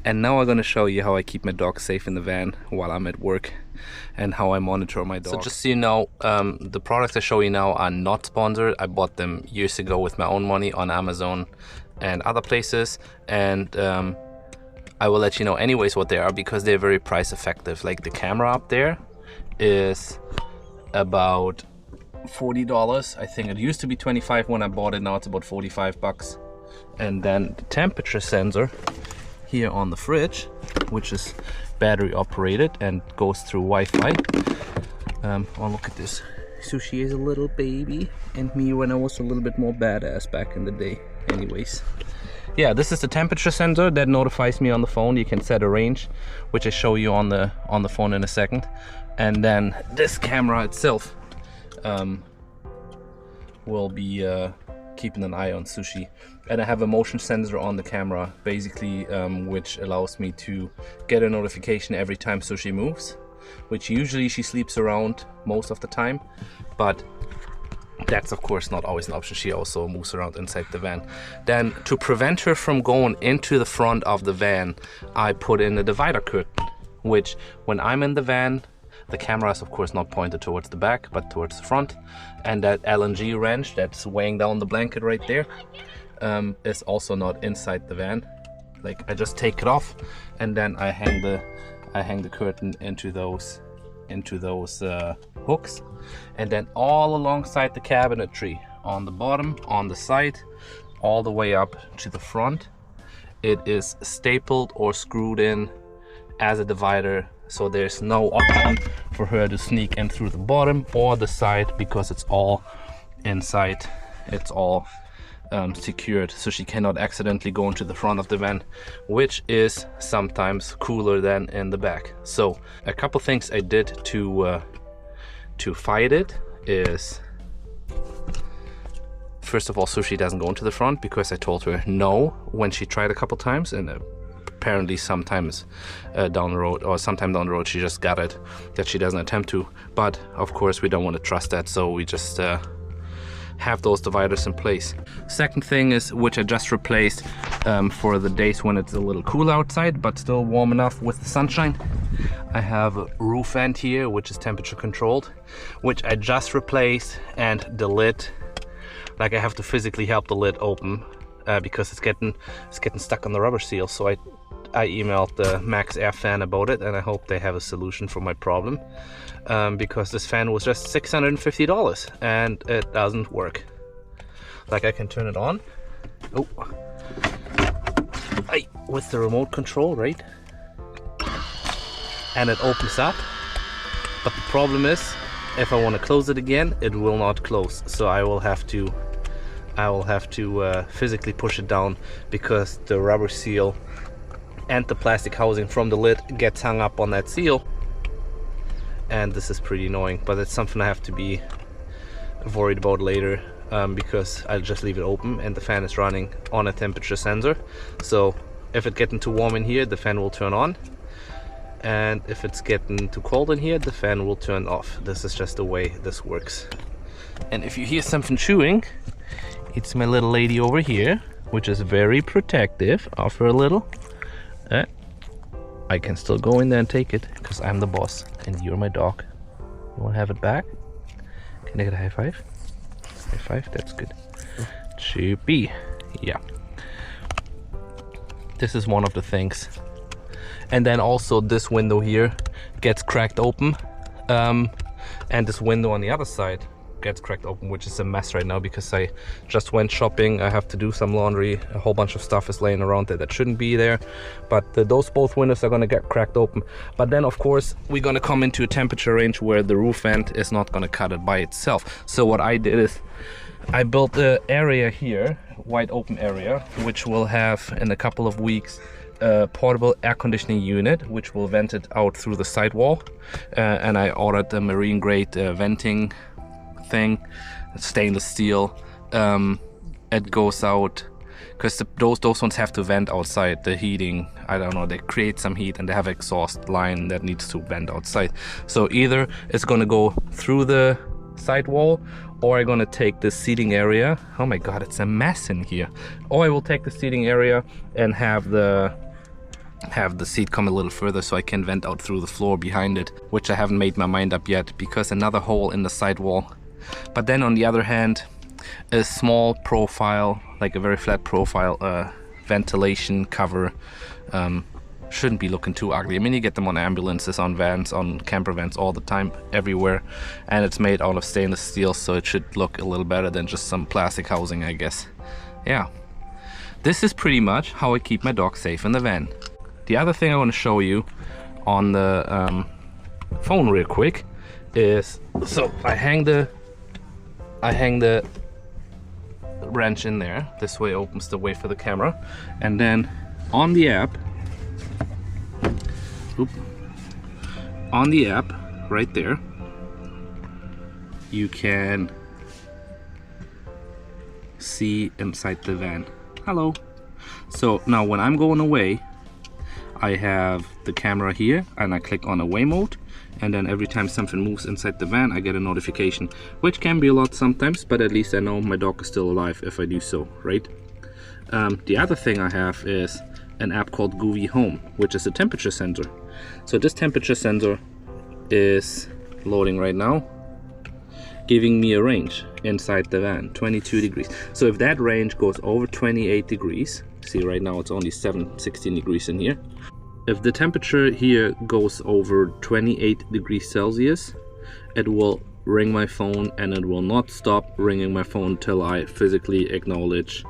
And now I'm gonna show you how I keep my dog safe in the van while I'm at work and how I monitor my dog. So just so you know, the products I show you now are not sponsored. I bought them years ago with my own money on Amazon and other places, and I will let you know anyways what they are because they're very price effective. Like the camera up there is about $40. I think it used to be 25 when I bought it, now it's about 45 bucks. And then the temperature sensor here on the fridge, which is battery operated and goes through Wi-Fi. Oh, look at this. So she is a little baby, and me when I was a little bit more badass back in the day. Anyways, yeah, this is the temperature sensor that notifies me on the phone. You can set a range, which I show you on the phone in a second. And then this camera itself will be keeping an eye on Sushi. And I have a motion sensor on the camera, basically, which allows me to get a notification every time Sushi moves, which usually she sleeps around most of the time, but that's of course not always an option. She also moves around inside the van. Then to prevent her from going into the front of the van, I put in a divider curtain, which when I'm in the van, the camera is of course not pointed towards the back, but towards the front. And that LNG wrench that's weighing down the blanket right there is also not inside the van. Like, I just take it off and then I hang the curtain into those hooks, and then all alongside the cabinetry, on the bottom, on the side, all the way up to the front, it is stapled or screwed in as a divider, so there's no option for her to sneak in through the bottom or the side because it's all inside. It's all secured, so she cannot accidentally go into the front of the van, which is sometimes cooler than in the back. So a couple things I did to fight it is, first of all, Sushi doesn't go into the front because I told her no when she tried a couple times, and apparently sometimes down the road, or sometime down the road, she just got it that she doesn't attempt to. But of course we don't want to trust that, so we just have those dividers in place. Second thing is, which I just replaced for the days when it's a little cool outside but still warm enough with the sunshine, I have a roof vent here which is temperature controlled, which I just replaced, and the lid, like, I have to physically help the lid open because it's getting stuck on the rubber seal. So I emailed the Max Air fan about it, and I hope they have a solution for my problem, because this fan was just $650 and it doesn't work. Like, I can turn it on, with the remote control, right, and it opens up, but the problem is, if I want to close it again, it will not close. So I will have to physically push it down because the rubber seal and the plastic housing from the lid gets hung up on that seal, and this is pretty annoying. But it's something I have to be worried about later, because I'll just leave it open and the fan is running on a temperature sensor. So if it's getting too warm in here, the fan will turn on, and if it's getting too cold in here, the fan will turn off. This is just the way this works. And if you hear something chewing, it's my little lady over here, which is very protective of her little. I can still go in there and take it because I'm the boss and you're my dog. You want to have it back? Can I get a high five? High five, that's good. Chippy. Yeah. This is one of the things. And then also this window here gets cracked open. And this window on the other side gets cracked open, which is a mess right now because I just went shopping. I have to do some laundry. A whole bunch of stuff is laying around there that shouldn't be there, but those both windows are going to get cracked open. But then of course we're going to come into a temperature range where the roof vent is not going to cut it by itself. So what I did is I built an area here, wide open area, which will have in a couple of weeks a portable air conditioning unit which will vent it out through the sidewall, and I ordered a marine grade venting thing, stainless steel. It goes out because those ones have to vent outside. The heating, I don't know, they create some heat and they have exhaust line that needs to vent outside. So either it's going to go through the sidewall, or I'm going to take the seating area. Oh my god, it's a mess in here. Or I will take the seating area and have have the seat come a little further so I can vent out through the floor behind it, which I haven't made my mind up yet because another hole in the sidewall. But then on the other hand, a small profile, like a very flat profile ventilation cover shouldn't be looking too ugly. I mean, you get them on ambulances, on vans, on camper vans all the time, everywhere, and it's made out of stainless steel, so it should look a little better than just some plastic housing, I guess. Yeah, this is pretty much how I keep my dog safe in the van. The other thing I want to show you on the phone real quick is, so I hang the wrench in there. This way opens the way for the camera, and then on the app, right there, you can see inside the van. Hello. So now when I'm going away, I have the camera here and I click on away mode, and then every time something moves inside the van I get a notification, which can be a lot sometimes, but at least I know my dog is still alive if I do so, right? The other thing I have is an app called Groovy Home, which is a temperature sensor. So this temperature sensor is loading right now, giving me a range inside the van, 22 degrees. So if that range goes over 28 degrees, see right now it's only 16 degrees in here. If the temperature here goes over 28 degrees Celsius, it will ring my phone, and it will not stop ringing my phone till I physically acknowledge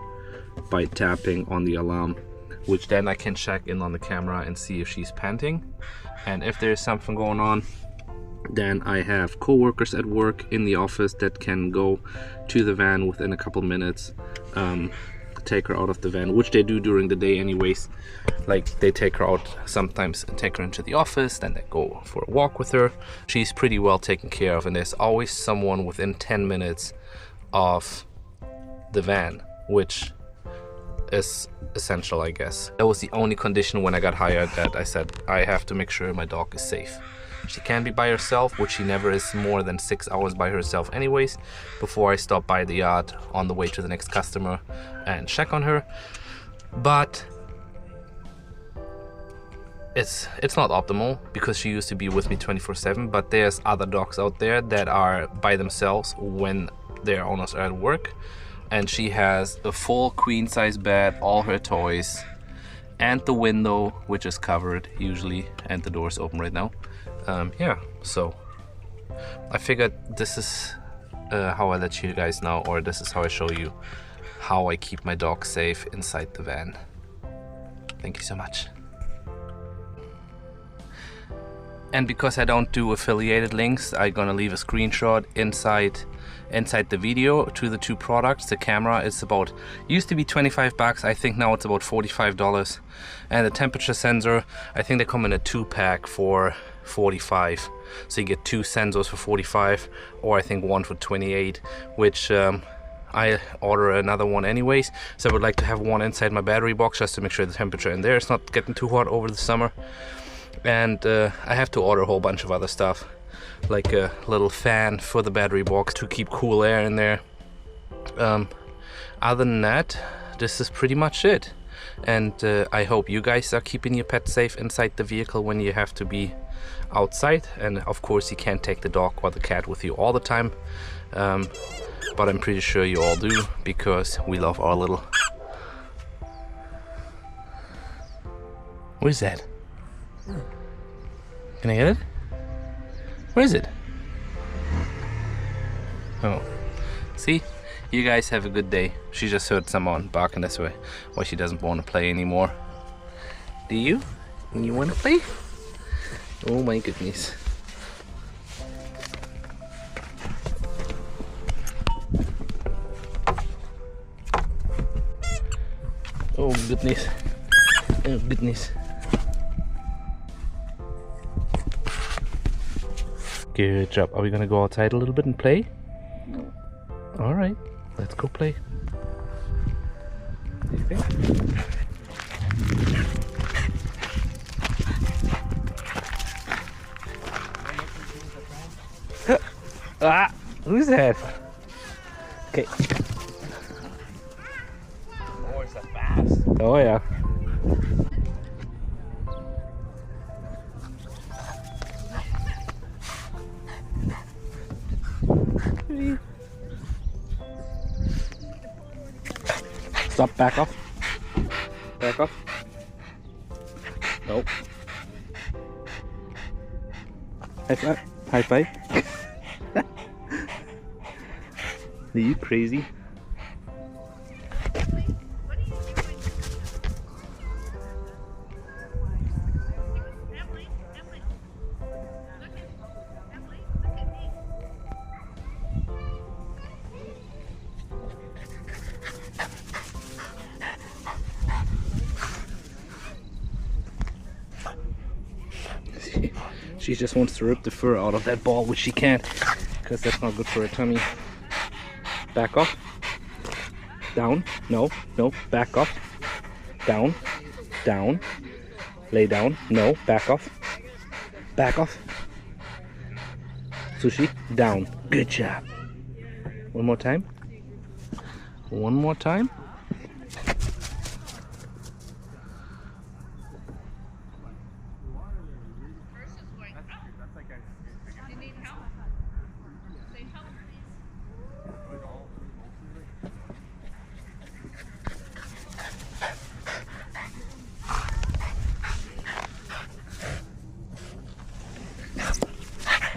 by tapping on the alarm, which then I can check in on the camera and see if she's panting. And if there's something going on, then I have co-workers at work in the office that can go to the van within a couple minutes, take her out of the van, which they do during the day anyways. Like, they take her out sometimes and take her into the office, then they go for a walk with her. She's pretty well taken care of, and there's always someone within 10 minutes of the van, which is essential, I guess. That was the only condition when I got hired, that I said I have to make sure my dog is safe. She can be by herself, which she never is more than 6 hours by herself anyways, before I stop by the yard on the way to the next customer and check on her. But it's not optimal because she used to be with me 24/7, but there's other dogs out there that are by themselves when their owners are at work, and she has a full queen size bed, all her toys, and the window, which is covered usually, and the door is open right now. Yeah, so I figured this is how I let you guys know, or this is how I show you how I keep my dog safe inside the van. Thank you so much. And because I don't do affiliated links, I'm gonna leave a screenshot inside the video to the two products. The camera is about, used to be 25 bucks, I think now it's about $45. And the temperature sensor, I think they come in a 2-pack for 45. So you get 2 sensors for 45, or I think 1 for 28, which I order another one anyways. So I would like to have one inside my battery box just to make sure the temperature in there is not getting too hot over the summer. And I have to order a whole bunch of other stuff, like a little fan for the battery box to keep cool air in there. Other than that, this is pretty much it. And I hope you guys are keeping your pet safe inside the vehicle when you have to be outside. And of course you can't take the dog or the cat with you all the time, but I'm pretty sure you all do, because we love our little... What is that? Can I get it? Where is it? Oh, see? You guys have a good day. She just heard someone barking this way. Why she doesn't want to play anymore. Do you? You want to play? Oh my goodness. Oh goodness. Oh goodness. Good job. Are we gonna go outside a little bit and play? No. All right, let's go play. What do you think? Ah, who's that? Okay. Oh, it's a fast. Oh yeah. Stop, back off. Back off. No. High five. High five. Are you crazy? She just wants to rip the fur out of that ball, which she can't, because that's not good for her tummy. Back off. Down. No, no, back off. Down. Down. Lay down. No, back off. Back off. Sushi, down. Good job. One more time. One more time.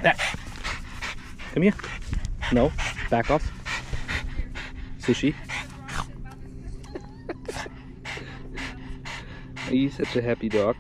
That. Come here. No. Back off. Sushi. Are you such a happy dog?